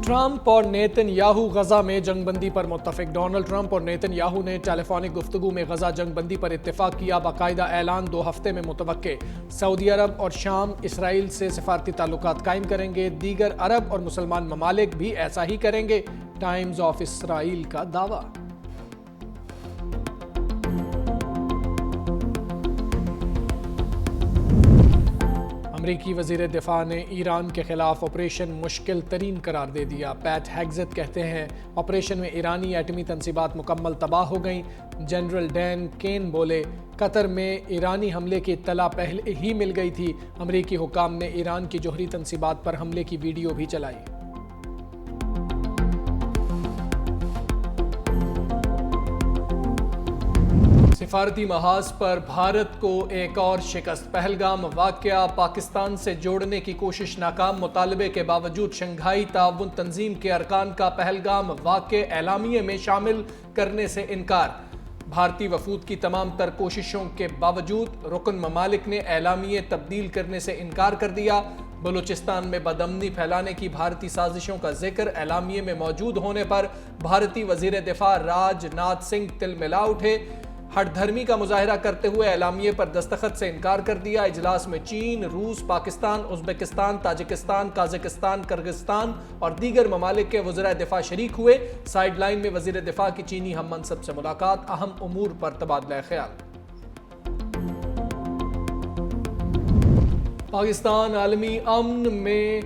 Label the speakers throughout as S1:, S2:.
S1: Trump اور Nitin Yahoo Gaza میں جنگ بندی پر متفق۔ ڈونلڈ ٹرمپ اور نیتن یاہو نے ٹیلی فونک گفتگو میں غزہ جنگ بندی پر اتفاق کیا۔ باقاعدہ اعلان 2 ہفتے میں متوقع۔ سعودی عرب اور شام اسرائیل سے سفارتی تعلقات قائم کریں گے۔ دیگر عرب اور مسلمان ممالک بھی ایسا ہی کریں گے، ٹائمز آف اسرائیل کا دعویٰ۔ امریکی وزیر دفاع نے ایران کے خلاف آپریشن مشکل ترین قرار دے دیا۔ پیٹ ہیگزت کہتے ہیں آپریشن میں ایرانی ایٹمی تنصیبات مکمل تباہ ہو گئیں۔ جنرل ڈین کین بولے قطر میں ایرانی حملے کی اطلاع پہلے ہی مل گئی تھی۔ امریکی حکام نے ایران کی جوہری تنصیبات پر حملے کی ویڈیو بھی چلائی۔ سفارتی محاذ پر بھارت کو ایک اور شکست۔ پہلگام واقعہ پاکستان سے جوڑنے کی کوشش ناکام۔ مطالبے کے باوجود شنگھائی تعاون تنظیم کے ارکان کا پہلگام واقعہ اعلامیے میں شامل کرنے سے انکار۔ بھارتی وفود کی تمام تر کوششوں کے باوجود رکن ممالک نے اعلامیے تبدیل کرنے سے انکار کر دیا۔ بلوچستان میں بدامنی پھیلانے کی بھارتی سازشوں کا ذکر اعلامیے میں موجود ہونے پر بھارتی وزیر دفاع راج ناتھ سنگھ تل ملا اٹھے۔ ہٹ دھرمی کا مظاہرہ کرتے ہوئے اعلامیے پر دستخط سے انکار کر دیا۔ اجلاس میں چین، روس، Pakistan, Uzbekistan, Tajikistan, Kazakhstan, Kyrgyzstan اور دیگر ممالک کے وزرائے دفاع شریک ہوئے۔ سائیڈ لائن میں وزیر دفاع کی چینی ہم منصب سے ملاقات، اہم امور پر تبادلہ خیال۔ پاکستان عالمی امن میں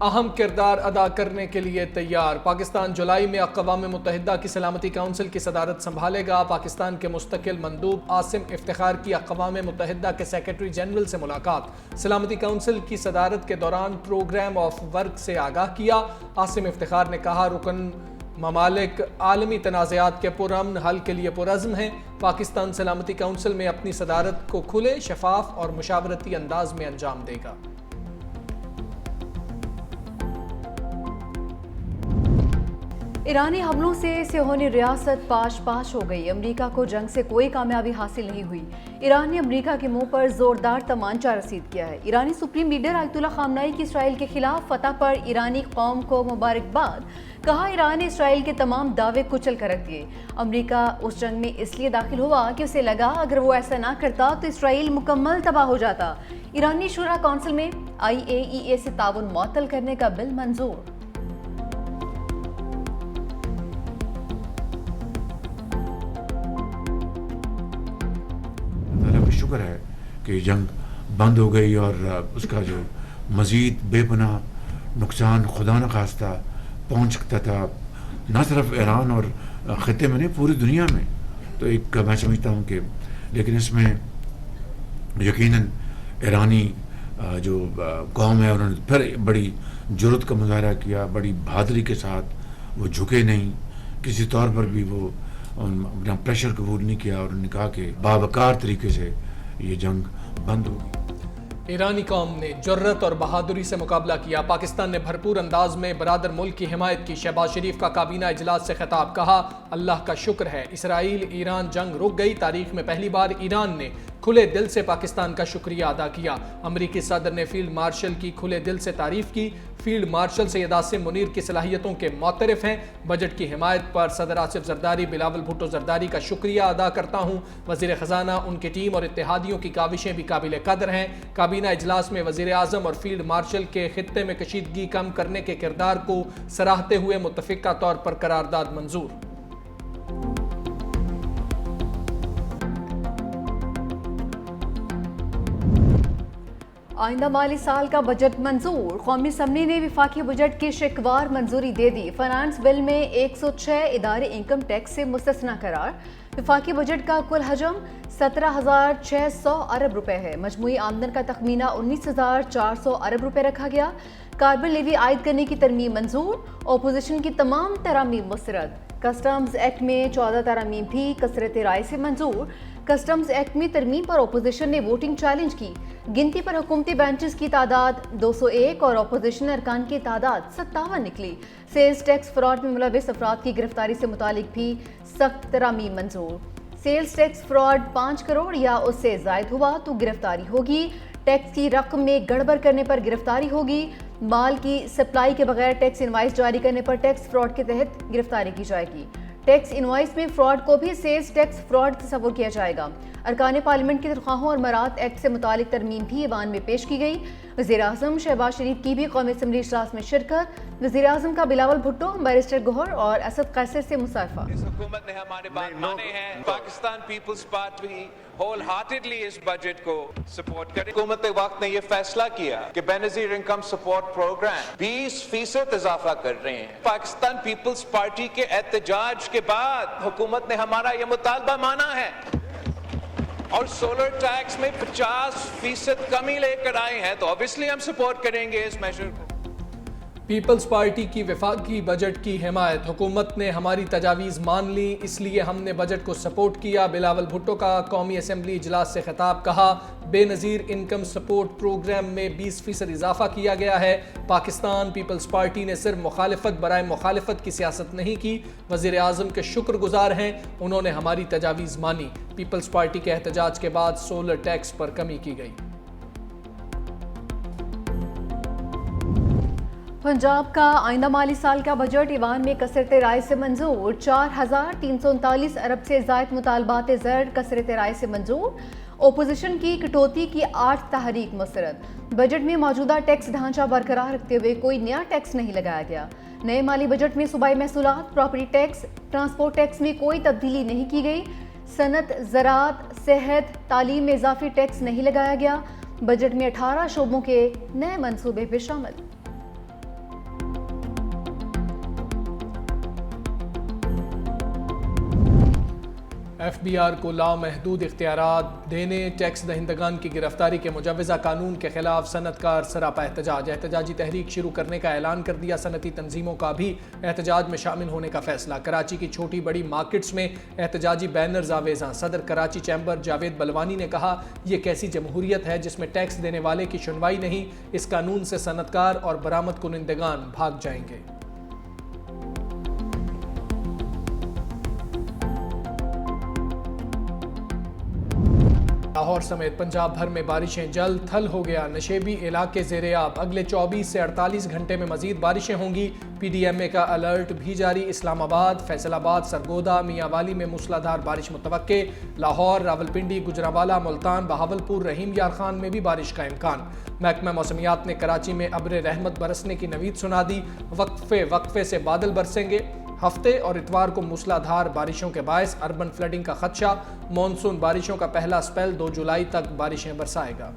S1: اہم کردار ادا کرنے کے لیے تیار۔ پاکستان جولائی میں اقوام متحدہ کی سلامتی کونسل کی صدارت سنبھالے گا۔ پاکستان کے مستقل مندوب عاصم افتخار کی اقوام متحدہ کے سیکرٹری جنرل سے ملاقات۔ سلامتی کونسل کی صدارت کے دوران پروگرام آف ورک سے آگاہ کیا۔ عاصم افتخار نے کہا رکن ممالک عالمی تنازعات کے پرامن حل کے لیے پرعزم ہیں۔ پاکستان سلامتی کونسل میں اپنی صدارت کو کھلے، شفاف اور مشاورتی انداز میں انجام دے گا۔
S2: ایرانی حملوں سے صہیونی ریاست پاش پاش ہو گئی۔ امریکہ کو جنگ سے کوئی کامیابی حاصل نہیں ہوئی۔ ایران نے امریکہ کے منہ پر زوردار تمانچہ رسید کیا ہے۔ ایرانی سپریم لیڈر آیت اللہ خامنہئی کی اسرائیل کے خلاف فتح پر ایرانی قوم کو مبارکباد۔ کہا ایران نے اسرائیل کے تمام دعوے کچل کر رکھ دیے۔ امریکہ اس جنگ میں اس لیے داخل ہوا کہ اسے لگا اگر وہ ایسا نہ کرتا تو اسرائیل مکمل تباہ ہو جاتا۔ ایرانی شورا کونسل میں IAEA سے تعاون معطل کرنے کا بل منظور۔
S3: شکر ہے کہ جنگ بند ہو گئی اور اس کا جو مزید بے پناہ نقصان خدا نخواستہ پہنچ سکتا تھا نہ صرف ایران اور خطے میں نہیں پوری دنیا میں، تو ایک میں سمجھتا ہوں کہ لیکن اس میں یقیناً ایرانی جو قوم ہے انہوں نے پھر بڑی جرأت کا مظاہرہ کیا، بڑی بہادری کے ساتھ وہ جھکے نہیں، کسی طور پر بھی وہ اپنا پریشر قبول نہیں کیا اور انہوں نے کہا کہ باوقار طریقے سے یہ جنگ بند ہوگی۔
S1: ایرانی قوم نے جرت اور بہادری سے مقابلہ کیا۔ پاکستان نے بھرپور انداز میں برادر ملک کی حمایت کی۔ شہباز شریف کا کابینہ اجلاس سے خطاب، کہا اللہ کا شکر ہے اسرائیل ایران جنگ رک گئی۔ تاریخ میں پہلی بار ایران نے کھلے دل سے پاکستان کا شکریہ ادا کیا۔ امریکی صدر نے فیلڈ مارشل کی کھلے دل سے تعریف کی۔ فیلڈ مارشل سید عاصم منیر کی صلاحیتوں کے معترف ہیں۔ بجٹ کی حمایت پر صدر آصف زرداری، بلاول بھٹو زرداری کا شکریہ ادا کرتا ہوں۔ وزیر خزانہ، ان کی ٹیم اور اتحادیوں کی کاوشیں بھی قابل قدر ہیں۔ کابینہ اجلاس میں وزیر اعظم اور فیلڈ مارشل کے خطے میں کشیدگی کم کرنے کے کردار کو سراہتے ہوئے متفقہ طور پر قرارداد منظور۔
S2: آئندہ مالی سال کا بجٹ منظور۔ قومی اسمبلی نے وفاقی بجٹ کی شکوار منظوری دے دی۔ فائنانس بل میں 106 ادارے انکم ٹیکس سے مستثنی قرار۔ وفاقی بجٹ کا کل حجم 17,600 ارب روپے ہے۔ مجموعی آمدن کا تخمینہ 19,400 ارب روپے رکھا گیا۔ کاربن لیوی عائد کرنے کی ترمیم منظور۔ اپوزیشن کی تمام ترامیم مسترد۔ کسٹمز ایکٹ میں 14 ترامیم بھی کثرت رائے سے منظور۔ کسٹمز ایکٹ میں ترمیم پر اپوزیشن نے ووٹنگ چیلنج کی۔ گنتی پر حکومتی بینچز کی تعداد 201 اور اپوزیشن ارکان کی تعداد 57 نکلی۔ سیلز ٹیکس فراڈ میں ملوث افراد کی گرفتاری سے متعلق بھی سخت ترامیم منظور۔ سیلز ٹیکس فراڈ 5 کروڑ یا اس سے زائد ہوا تو گرفتاری ہوگی۔ ٹیکس کی رقم میں گڑبڑ کرنے پر گرفتاری ہوگی۔ مال کی سپلائی کے بغیر ٹیکس انوائس جاری کرنے پر ٹیکس فراڈ کے تحت گرفتاری کی جائے گی۔ ٹیکس انوائس میں فراڈ کو بھی سیلز ٹیکس فراڈ تصور کیا جائے گا۔ ارکان پارلیمنٹ کی تنخواہوں اور مراد ایکٹ سے متعلق ترمیم بھی ایوان میں پیش کی گئی۔ وزیر اعظم شہباز شریف کی بھی قومی اسمبلی اجلاس میں شرکت۔ وزیر اعظم کا بلاول بھٹو، بیرسٹر گوہر اور اسد قیصر سے مصافحہ۔
S4: اس حکومت نے ہمارے بات مانے ہیں۔ Pakistan Peoples Party whole heartedly اس بجٹ کو سپورٹ کرے۔ حکومت وقت نے یہ فیصلہ کیا کہ بے نظیر انکم سپورٹ پروگرام 20% اضافہ کر رہے ہیں۔ پاکستان پیپلز پارٹی کے احتجاج کے بعد حکومت نے ہمارا یہ مطالبہ مانا ہے اور سولر ٹیکس میں 50% کمی لے کر آئے ہیں، تو obviously ہم سپورٹ کریں گے اس میجر کو۔
S1: پیپلز پارٹی کی وفاقی بجٹ کی حمایت، حکومت نے ہماری تجاویز مان لی اس لیے ہم نے بجٹ کو سپورٹ کیا۔ بلاول بھٹو کا قومی اسمبلی اجلاس سے خطاب، کہا بے نظیر انکم سپورٹ پروگرام میں 20% اضافہ کیا گیا ہے۔ پاکستان پیپلز پارٹی نے صرف مخالفت برائے مخالفت کی سیاست نہیں کی، وزیر اعظم کے شکر گزار ہیں، انہوں نے ہماری تجاویز مانی۔ پیپلز پارٹی کے احتجاج کے بعد سولر ٹیکس پر کمی کی گئی۔
S2: پنجاب کا آئندہ مالی سال کا بجٹ ایوان میں کثرت رائے سے منظور۔ 4339 ارب سے زائد مطالبات زر کثرت رائے سے منظور۔ اپوزیشن کی کٹوتی کی 8 تحریک مسترد۔ بجٹ میں موجودہ ٹیکس ڈھانچہ برقرار رکھتے ہوئے کوئی نیا ٹیکس نہیں لگایا گیا۔ نئے مالی بجٹ میں صوبائی محصولات، پراپرٹی ٹیکس، ٹرانسپورٹ ٹیکس میں کوئی تبدیلی نہیں کی گئی۔ صنعت، زراعت، صحت، تعلیم میں اضافی ٹیکس نہیں لگایا گیا۔ بجٹ میں 18 شعبوں کے نئے منصوبے بھی شامل۔
S1: ایف بی آر کو لامحدود اختیارات دینے، ٹیکس دہندگان کی گرفتاری کے مجوزہ قانون کے خلاف صنعت کار سراپا احتجاج۔ احتجاجی تحریک شروع کرنے کا اعلان کر دیا، صنعتی تنظیموں کا بھی احتجاج میں شامل ہونے کا فیصلہ۔ کراچی کی چھوٹی بڑی مارکیٹس میں احتجاجی بینرز آویزاں۔ صدر کراچی چیمبر جاوید بلوانی نے کہا یہ کیسی جمہوریت ہے جس میں ٹیکس دینے والے کی سنوائی نہیں، اس قانون سے صنعت کار اور برآمد کنندگان بھاگ جائیں گے۔ لاہور سمیت پنجاب بھر میں بارشیں، جل تھل ہو گیا، نشیبی علاقے زیر آب۔ اگلے 24 سے 48 گھنٹے میں مزید بارشیں ہوں گی، پی ڈی ایم اے کا الرٹ بھی جاری۔ اسلام آباد، فیصل آباد، سرگودا، میاں والی میں موسلا دھار بارش متوقع۔ لاہور، راولپنڈی، گجرانوالہ، ملتان، بہاولپور، رحیم یار خان میں بھی بارش کا امکان۔ محکمہ موسمیات نے کراچی میں ابر رحمت برسنے کی نوید سنا دی، وقفے سے بادل برسیں گے۔ ہفتے اور اتوار کو موسلا دھار بارشوں کے باعث اربن فلڈنگ کا خدشہ، مانسون بارشوں کا پہلا سپیل 2 جولائی تک بارشیں برسائے گا۔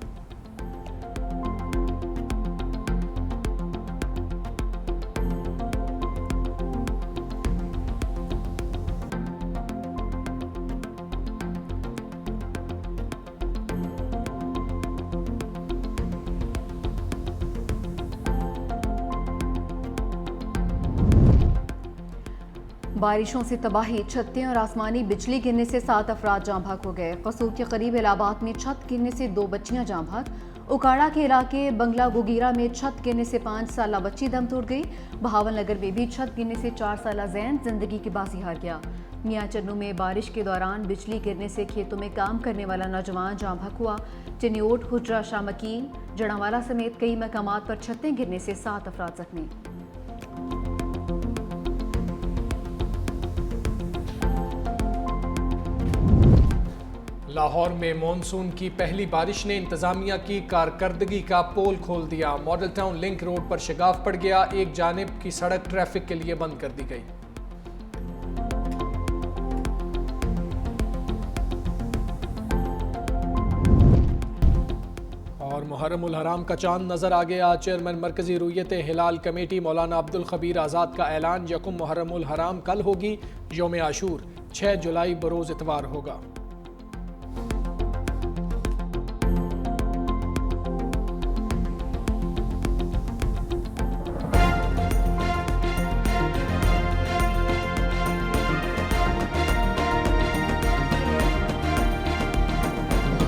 S2: بارشوں سے تباہی، چھتیں اور آسمانی بجلی گرنے سے 7 افراد جاں بحق ہو گئے۔ قصور کے قریب الہ آباد میں چھت گرنے سے 2 بچیاں جاں بحق۔ اکاڑا کے علاقے بنگلہ گوگیرا میں چھت گرنے سے 5 سالہ بچی دم توڑ گئی۔ بہاول نگر میں بھی چھت گرنے سے 4 سالہ زین زندگی کی بازی ہار گیا۔ میاں چنو میں بارش کے دوران بجلی گرنے سے کھیتوں میں کام کرنے والا نوجوان جاں بحق ہوا۔ چنیوٹ، حجرہ شاہ مکین، جڑانوالہ سمیت کئی مقامات پر چھتیں گرنے سے 7 افراد زخمی۔
S1: لاہور میں مانسون کی پہلی بارش نے انتظامیہ کی کارکردگی کا پول کھول دیا۔ ماڈل ٹاؤن لنک روڈ پر شگاف پڑ گیا، ایک جانب کی سڑک ٹریفک کے لیے بند کر دی گئی۔ اور محرم الحرام کا چاند نظر آ گیا، چیئرمین مرکزی رؤیت ہلال کمیٹی مولانا عبدالخبیر آزاد کا اعلان، یکم محرم الحرام کل ہوگی، یوم عاشور 6 جولائی بروز اتوار ہوگا۔